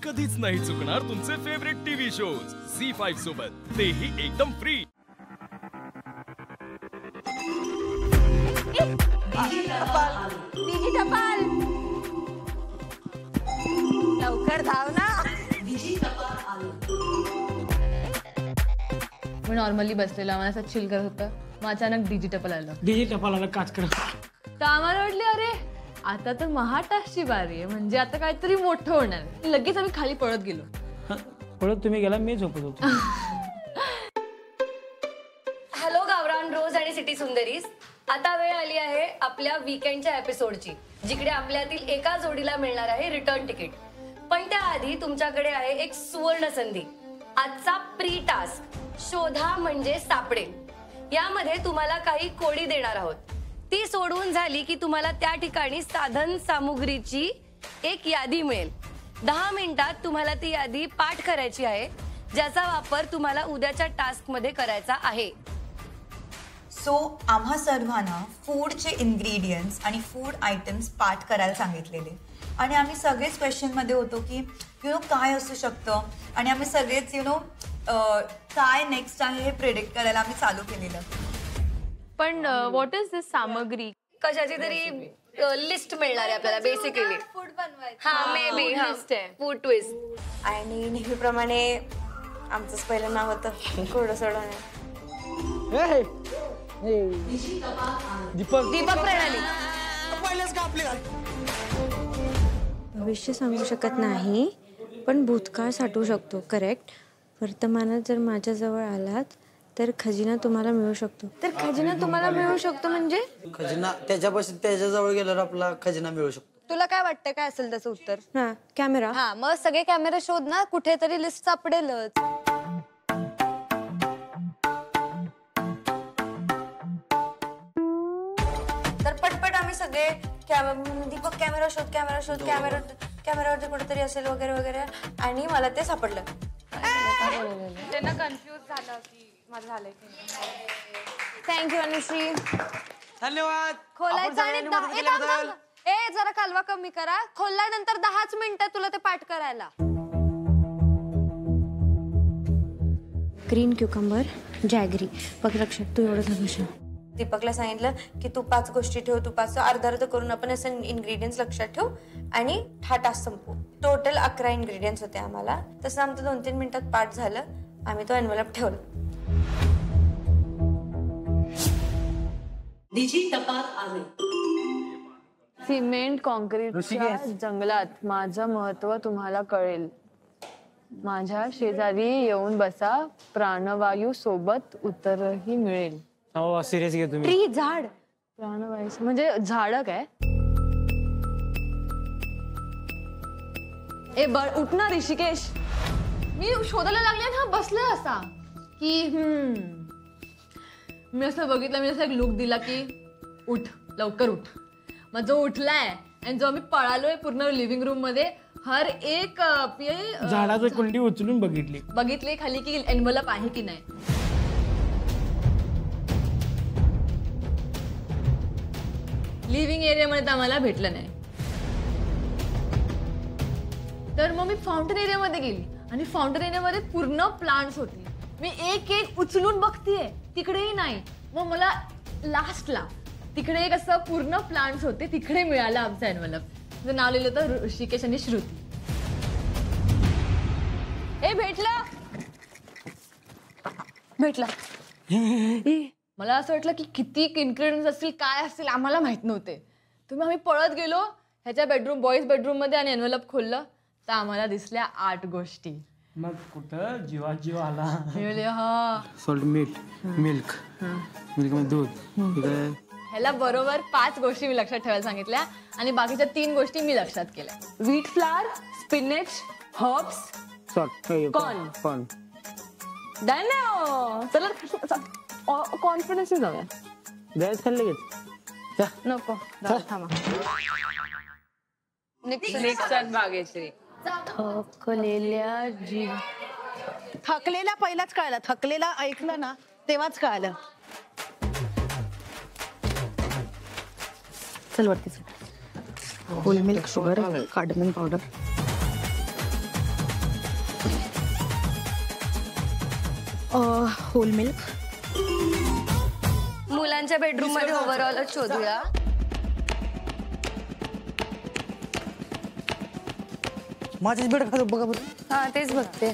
कधीच नाही चुकणार तुमचे फेवरेट टीव्ही शोज झी5 सोबत, तेही एकदम फ्री। टपाल लवकर धाव ना। मी नॉर्मली बसलेला, मला असं चिल करत होतं, मग अचानक डिजिटल आलं। डिजिटल आलं काच कर तर आम्हाला वाटले अरे आता तर महाटासची बारी आहे, म्हणजे आता काहीतरी मोठं होणार। लगेच आम्ही खाली पळत गेलो। पळत तुम्ही गेला, मी झोपत होतो। हॅलो गावरान रोज आणि सिटी सुंदरीज, आता वेळ आली आहे आपल्या वीकेंडच्या एपिसोडची, जिकडे आपल्यातील एका जोडीला मिळणार आहे रिटर्न तिकीट। पण त्याआधी तुमच्याकडे आहे एक सुवर्ण संधी। आजचा प्री टास्क शोधा म्हणजे सापडेल, यामध्ये तुम्हाला काही कोडी देणार आहोत। ती सोडवून झाली की तुम्हाला त्या ठिकाणी साधन सामुग्रीची एक यादी मिळेल। 10 मिनिटात तुम्हाला ती यादी पाठ करायची आहे, ज्याचा वापर तुम्हाला उद्याच्या टास्क मध्ये करायचा आहे। सो आम्हा सर्वांना फूडचे इन्ग्रेडियंट्स आणि फूड आयटम्स पाठ करायला सांगितलेले, आणि आम्ही सगळेच क्वेश्चन मध्ये होतो की काय असू शकतं, आणि आम्ही सगळेच काय नेक्स्ट आहे हे प्रेडिक्ट करायला आम्ही चालू केलेलं। पण व्हॉट इज दिस सामग्री? कशाची तरी लिस्ट मिळणार आहे आपल्याला बेसिकली। फूड बनवायचं, हा मे बी लिस्ट आहे, फूड ट्विस्ट। आणि नेहमीप्रमाणे आमचंच पहिलं नाव होतं कोरडं सोडा। दीपक प्रणाली। भविष्य सांगू शकत नाही, पण भूतकाळ साठवू शकतो। करेक्ट। वर्तमानात जर माझ्याजवळ आलात तर खजिना तुम्हाला मिळू शकतो। तर खजिना तुम्हाला मिळू शकतो म्हणजे खजिना त्याच्याजवळ गेल्यावर आपला खजिना मिळू शकतो। तुला काय वाटतं काय असेल त्याचं उत्तर? हा, कॅमेरा। हा, मग सगळे कॅमेरा शोध ना, कुठेतरी लिस्ट सापडेलच। तर पटपट आम्ही सगळे दीपक कॅमेरा शोध, कॅमेरा शोध, कॅमेरावरती कुठेतरी असेल वगैरे वगैरे, आणि मला ते सापडलं। त्यांना कन्फ्यूज झालं की माझं झालंय की थँक्यू अनुश्री, धन्यवाद। खोलायचं आणि जरा कालवा कमी करा। खोलल्यानंतर 10च मिनिटं तुला ते पाठ करायला। Green cucumber, jaggery. बघ लक्षात, तू एवढं धनुष्य। दीपकला सांगितलं की तू 5 गोष्टी ठेव, तू 5 अर्ध करून आपण असं इन्ग्रेडियंट्स लक्षात ठेव आणि हा टास्क संपू। टोटल 11 इन्ग्रेडियंट्स होते आम्हाला। तसं आमचं 2-3 मिनिटात पाठ झालं, आम्ही तो एन्व्हलप ठेवला। सिमेंट कॉन्क्रीटच्या जंगलात माझं महत्व तुम्हाला कळेल। माझ्या शेजारी येऊन बसा, प्राणवायू सोबत उत्तरही मिळेल। हो सिरियस घे तुम्ही। ट्री, झाड, प्राणवायू म्हणजे झाड काय? उठ ना ऋषिकेश। मी शोधायला लागले ना, बसला असा की मी असं बघितलं, मी असा एक लुक दिला की उठ, लवकर उठ। मग जो उठलाय आणि जो आम्ही पळालोय पूर्ण लिव्हिंग रूम मध्ये, हर एक झाडाची कुंडी उचलून बघितली खाली की एन्व्हलप आहे की नाही। लिव्हिंग एरियामध्ये तर आम्हाला भेटलं नाही। तर मग मी फाउंटन एरियामध्ये गेली, आणि फाउंटन एरियामध्ये पूर्ण प्लांट्स होते। मी एक एक उचलून बघतीये, तिकडेही नाही। मग मला लास्टला तिकडे एक असं पूर्ण प्लांट्स होते, तिकडे मिळालं आमचं एन्व्हलप। तुझं नाव लिहिलं होतं ऋषिकेश आणि श्रुती। भेटला। मला असं वाटलं की किती इन्ग्रेडियंट्स असतील, काय असतील, आम्हाला माहित नव्हते। तुम्ही आम्ही पळत गेलो ह्याच्या बेडरूम, बॉईज बेडरूम मध्ये, आणि एन्व्हलप खोललं तर आम्हाला दिसल्या 8 गोष्टी। मग कुठं जीव आला। हा, सॉल्ट, मीठ, मिल्क मध्ये दूध। ह्याला बरोबर 5 गोष्टी मी लक्षात ठेवायला सांगितल्या, आणि बाकीच्या 3 गोष्टी मी लक्षात केल्या। Wheat flour, spinach, herbs, corn. Done. चला कॉन्फिडन्स जाऊया। गॅस खाल्ले घेत नको, थांबा। नेक्स्ट भाग्यश्री। थकलेला पहिलाच कळलं, थकलेला ऐकलं ना तेव्हाच कळलं। चल वरती, whole milk, sugar, cardamom powder. Whole milk. मुलांच्या बेडरूम मध्ये ओव्हरऑल शोधूया. माझ्याच बेड खातो बघा बरं. हा तेच बघते.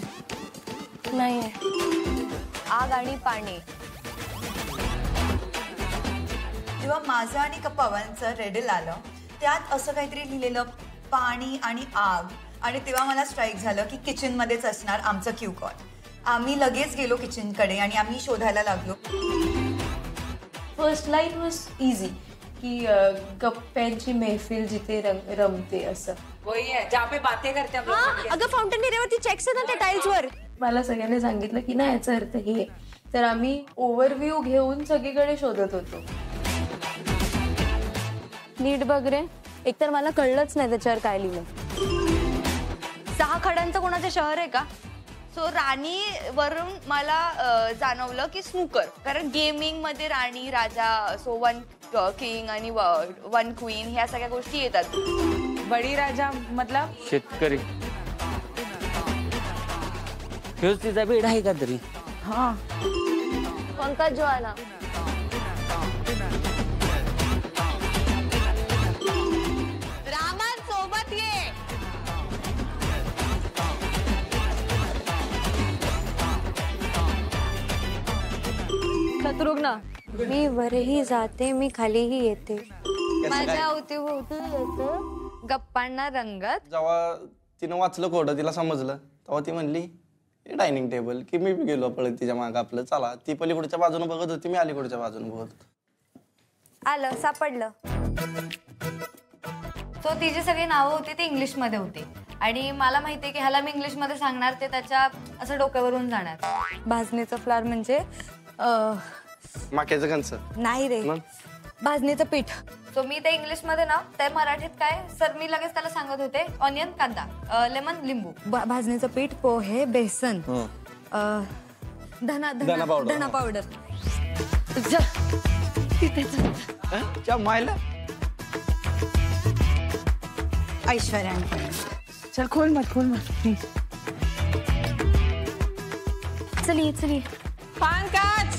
नाहीये. आग आणि पाणी. जेव्हा माझं आणि पवनचं रेडल आलं त्यात असं काहीतरी लिहिलेलं पाणी आणि आग, आणि तेव्हा मला स्ट्राईक झालं की किचनमध्येच असणार आमचं क्यू कॉल. आम्ही लगेच गेलो किचनकडे आणि आम्ही शोधायला लागलो. फर्स्ट लाईन वॉज इझी की गप्प्यांची मैफिल जिथे रमते असं. अगं फाउंटन एरियावरती चेक्स आहे ना त्या टाईल्सवर. मला सगळ्यांनी सांगितलं की ना याचा अर्थ हे. तर आम्ही ओव्हरव्ह्यू घेऊन सगळीकडे शोधत होतो. नीट बघ रे, एकतर मला कळलंच नाही त्याच्यावर काय लिहिलं. 6 खड्यांचं कोणाचं शहर आहे का? सो राणी वरून मला जाणवलं की स्नूकर, कारण गेमिंग मध्ये राणी राजा, सो 1 किंग आणि 1 क्वीन ह्या सगळ्या गोष्टी येतात. बडी राजा मतलब शेतकरी. हेच तिचा बेड आहे का तरी? हा. पंकज ज्वाला. सोबत ये. शत्रुघ्न. मी वरही जाते, मी खालीही येते. माझ्या अवतीभोवती येतो गप्पांना रंगत. जेव्हा तिनं वाचलं कोडं तिला समजलं तेव्हा ती म्हणली डायनिंग टेबल, की मी गेलो पळत तिच्या मागं. आपलं चला, ती पलीकडच्या बाजूने बघत होती, मी अलीकडच्या बाजूने बघत होतो. आलं सापडलं. तो तिची सगळी नावं होती ती इंग्लिशमध्ये होती, आणि मला माहितीये की ह्याला मी इंग्लिशमध्ये सांगणार ते त्याच्या असं डोक्यावरून जाणार. भाजणीचं फ्लावर म्हणजे माक्याचं कंच नाही रे, भाजणीचं पीठ. सो मी ते इंग्लिशमध्ये ना, ते मराठीत काय सर मी लगेच त्याला सांगत होते ऑनियन, कांदा, लेमन, लिंबू. भाजणीचं पीठ, पोहे, बेसन, धना पावडर. मायला ऐश्वर्या. चल खोल मत. चली पंकज.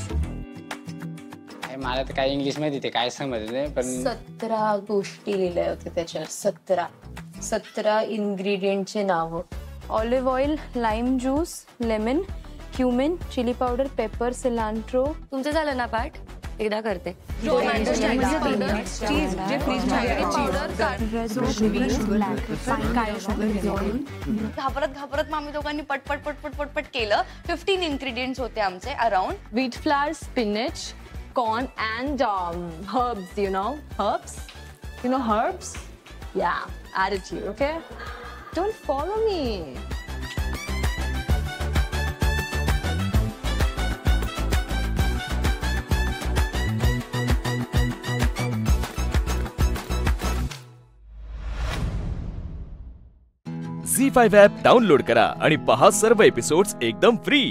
मला तर काय इंग्लिश मध्ये ते काय समजलं नाही, पण 17 गोष्टी लिहिल्या होत्या त्याच्यावर. 17 इन्ग्रेडियंटचे नाव. Olive oil, lime juice, lemon, cumin, chilli powder, pepper, cilantro. तुमचं झालं ना पाठ? एकदा करते. घाबरत आम्ही दोघांनी पटपट केलं. 15 इन्ग्रेडियंट्स होते आमचे around. Wheat flour, spinach, corn and herbs, you know herbs? You know herbs? Yeah, add it to you, okay? Don't follow me. Zee5 app download करा आणि पहा सर्व एपिसोड्स एकदम फ्री.